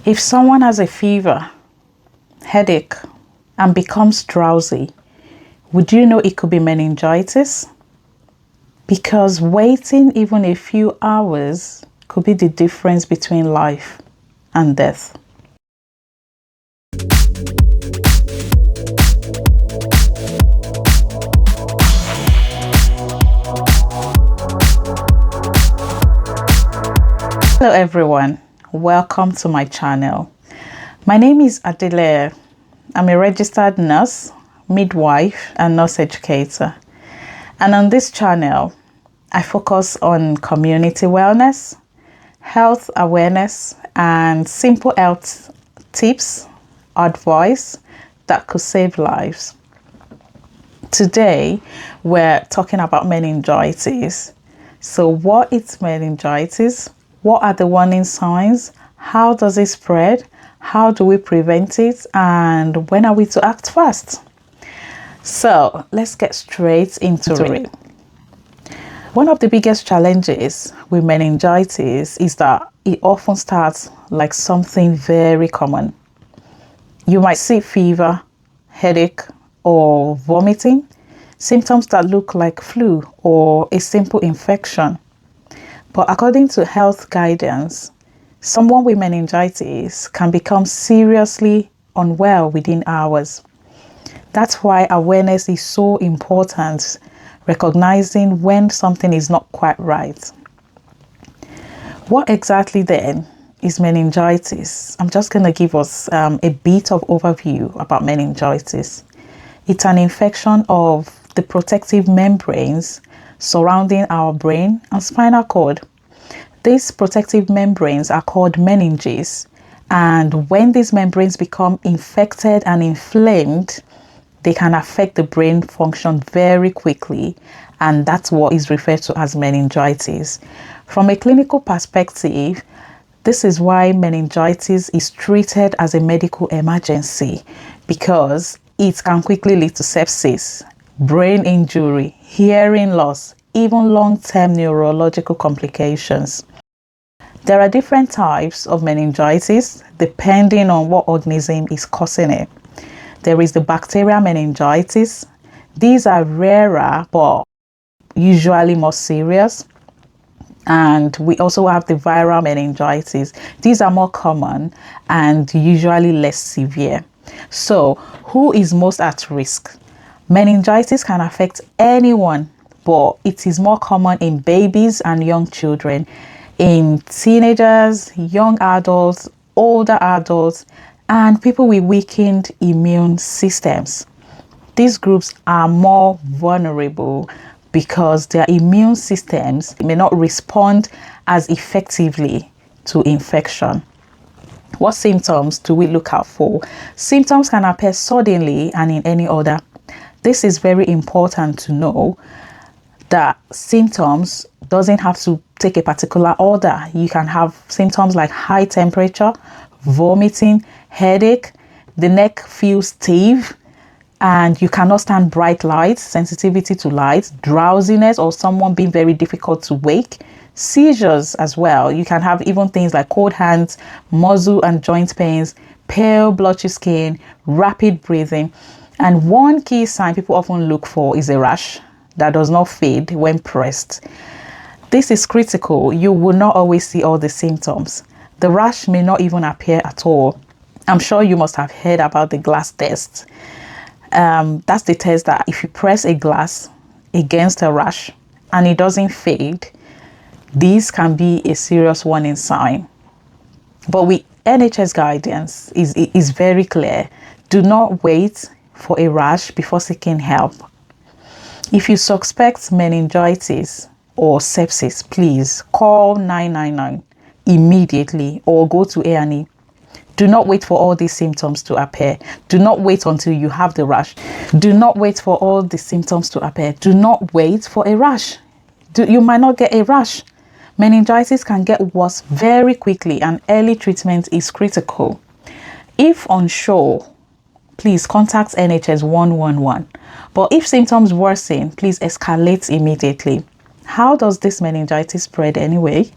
If someone has a fever, headache, and becomes drowsy, would you know it could be meningitis? Because waiting even a few hours could be the difference between life and death. Hello everyone, welcome to my channel. My name is Adele. I'm a registered nurse, midwife, and nurse educator. And on this channel, I focus on community wellness, health awareness, and simple health tips, advice that could save lives. Today, we're talking about meningitis. So what is meningitis? What are the warning signs? How does it spread? How do we prevent it? And when are we to act fast? So let's get straight into it. One of the biggest challenges with meningitis is that it often starts like something very common. You might see fever, headache, or vomiting, symptoms that look like flu or a simple infection. But according to health guidance, someone with meningitis can become seriously unwell within hours. That's why awareness is so important, recognizing when something is not quite right. What exactly then is meningitis? I'm just going to give us a bit of overview about meningitis. It's an infection of the protective membranes surrounding our brain and spinal cord. These protective membranes are called meninges, and when these membranes become infected and inflamed, they can affect the brain function very quickly, and that's what is referred to as meningitis. From a clinical perspective, this is why meningitis is treated as a medical emergency, because it can quickly lead to sepsis, brain injury, hearing loss, even long-term neurological complications. There are different types of meningitis depending on what organism is causing it. There is the bacterial meningitis. These are rarer but usually more serious. And we also have the viral meningitis. These are more common and usually less severe. So, who is most at risk? Meningitis can affect anyone, but it is more common in babies and young children, in teenagers, young adults, older adults, and people with weakened immune systems. These groups are more vulnerable because their immune systems may not respond as effectively to infection. What symptoms do we look out for? Symptoms can appear suddenly and in any order. This is very important to know, that symptoms doesn't have to take a particular order. You can have symptoms like high temperature, vomiting, headache, the neck feels stiff, and you cannot stand bright lights, sensitivity to light, drowsiness, or someone being very difficult to wake, seizures as well. You can have even things like cold hands, muscle and joint pains, pale blotchy skin, rapid breathing. And one key sign people often look for is a rash that does not fade when pressed. This is critical. You will not always see all the symptoms. The rash may not even appear at all. I'm sure you must have heard about the glass test. That's the test that if you press a glass against a rash and it doesn't fade, this can be a serious warning sign. But with NHS guidance is very clear. Do not wait for a rash before seeking help. If you suspect meningitis or sepsis, please call 999 immediately or go to A&E. Do not wait for all these symptoms to appear. Do not wait until you have the rash. Do not wait for all the symptoms to appear. Do not wait for a rash. You might not get a rash. Meningitis can get worse very quickly, and early treatment is critical. If unsure, please contact NHS 111. But if symptoms worsen, please escalate immediately. How does this meningitis spread anyway?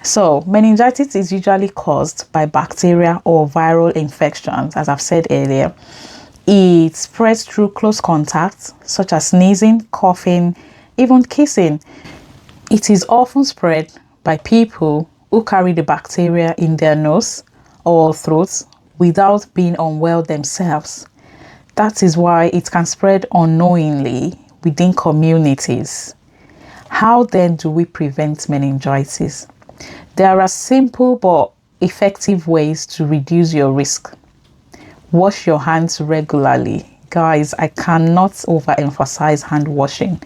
So, meningitis is usually caused by bacteria or viral infections, as I've said earlier. It spreads through close contact, such as sneezing, coughing, even kissing. It is often spread by people who carry the bacteria in their nose or throat without being unwell themselves. That is why it can spread unknowingly within communities. How then do we prevent meningitis? There are simple but effective ways to reduce your risk. Wash your hands regularly. Guys, I cannot overemphasize hand washing.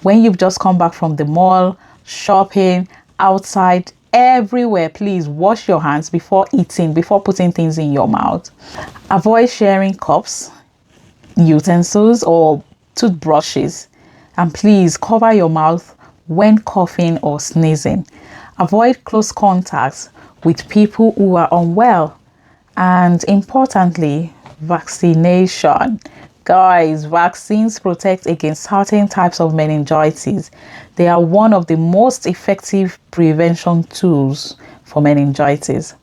When you've just come back from the mall, shopping, outside, everywhere, please wash your hands before eating, before putting things in your mouth. Avoid sharing cups, utensils, or toothbrushes. And please cover your mouth when coughing or sneezing. Avoid close contacts with people who are unwell. And importantly, vaccination. Guys, vaccines protect against certain types of meningitis. They are one of the most effective prevention tools for meningitis.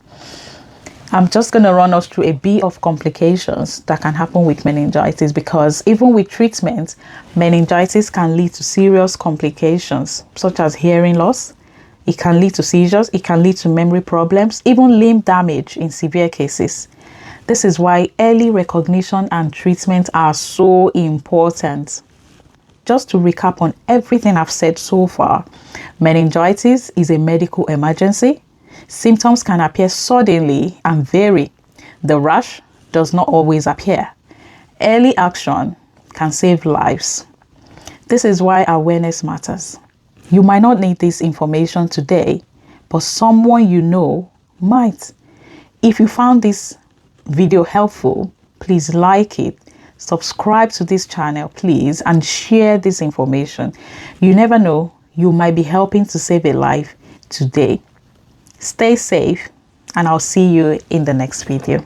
I'm just going to run us through a bit of complications that can happen with meningitis, because even with treatment, meningitis can lead to serious complications such as hearing loss. It can lead to seizures. It can lead to memory problems, even limb damage in severe cases. This is why early recognition and treatment are so important. Just to recap on everything I've said so far, meningitis is a medical emergency. Symptoms can appear suddenly and vary. The rash does not always appear. Early action can save lives. This is why awareness matters. You might not need this information today, but someone you know might. If you found this video helpful, please like it, subscribe to this channel, please, and share this information. You never know, you might be helping to save a life today. Stay safe, and I'll see you in the next video.